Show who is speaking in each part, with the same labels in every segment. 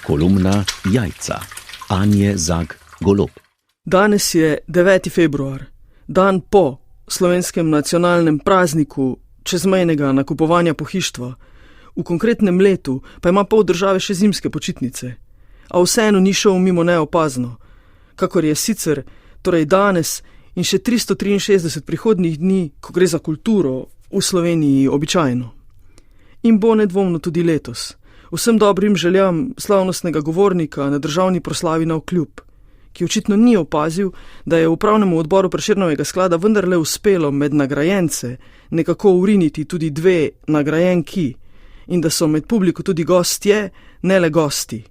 Speaker 1: Kolumna Jajca. Anje Zag Golob.
Speaker 2: Danes je 9. februar, dan po slovenskem nacionalnem prazniku čezmejnega nakupovanja pohištva. V konkretnem letu pa ima pol države še zimske počitnice, a vseeno ni šel mimo neopazno, kakor je sicer, torej danes in še 363 prihodnjih dni, ko gre za kulturo, v Sloveniji običajno. In bo nedvomno tudi letos. Vsem dobrim željam slavnostnega govornika na državni proslavi navkljub, ki očitno ni opazil, da je upravnemu odboru Prešernovega sklada vendarle uspelo med nagrajence nekako uriniti tudi 2 nagrajenki in da so med publiko tudi gostje, ne le gosti.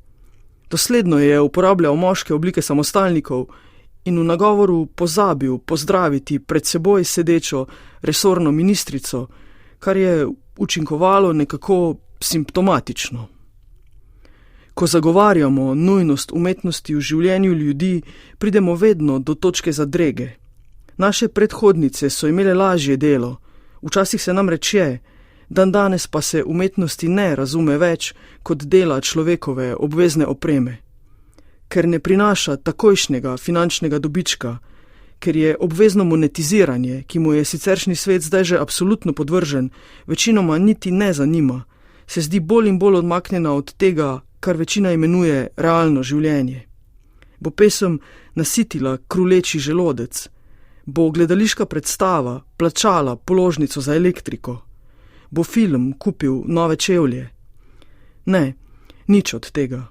Speaker 2: Dosledno je uporabljal moške oblike samostalnikov in v nagovoru pozabil pozdraviti pred seboj sedečo resorno ministrico, kar je učinkovalo nekako simptomatično. Ko zagovarjamo nujnost umetnosti v življenju ljudi, pridemo vedno do točke zadrege. Naše predhodnice so imele lažje delo, včasih se nam reče, dandanes pa se umetnosti ne razume več kot dela človekove obvezne opreme. Ker ne prinaša takojšnjega finančnega dobička, ker je obvezno monetiziranje, ki mu je siceršnji svet zdaj že absolutno podvržen, večinoma niti ne zanima, se zdi bolj in bolj odmaknjena od tega, kar večina imenuje realno življenje. Bo pesem nasitila kruleči želodec, bo gledališka predstava plačala položnico za elektriko, bo film kupil nove čevlje. Ne, nič od tega.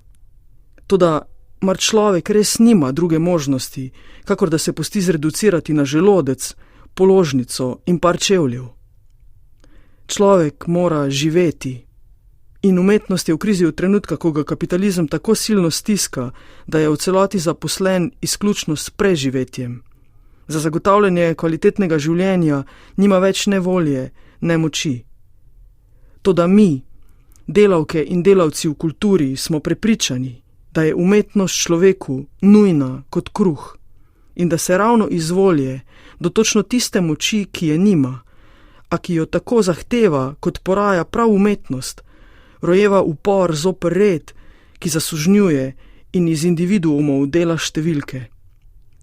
Speaker 2: Toda mar človek res nima druge možnosti, kakor da se pusti zreducirati na želodec, položnico in par čevljev. Človek mora živeti. In umetnost je v krizi od trenutka, ko ga kapitalizem tako silno stiska, da je v celoti zaposlen izključno s preživetjem. Za zagotavljanje kvalitetnega življenja nima več ne volje, ne moči. Toda mi, delavke in delavci v kulturi, smo prepričani, da je umetnost človeku nujna kot kruh in da se ravno iz volje do točno tiste moči, ki je nima, a ki jo tako zahteva, kot poraja prav umetnost, rojeva upor zoper red, ki zasužnjuje in iz individuumov dela številke.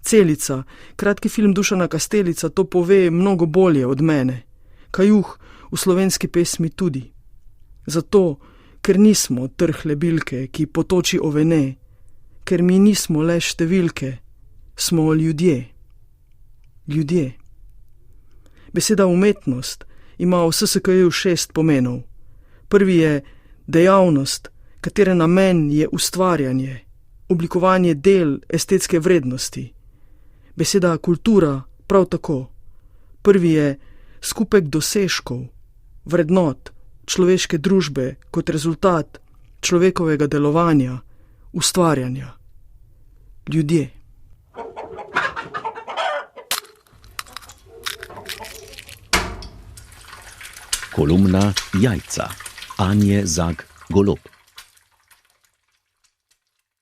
Speaker 2: Celica, kratki film Dušana Kastelica, to pove mnogo bolje od mene. Kajuh v slovenski pesmi tudi. Zato, ker nismo trhle bilke, ki potoči ovene, ker mi nismo le številke, smo ljudje. Ljudje. Beseda umetnost ima v SSKJ 6 pomenov. Prvi je dejavnost, katere namen je ustvarjanje, oblikovanje del estetske vrednosti. Beseda kultura prav tako. Prvi je skupek dosežkov, vrednot človeške družbe kot rezultat človekovega delovanja, ustvarjanja. Ljudje.
Speaker 1: Kolumna Jajca. Anje Zag Golob.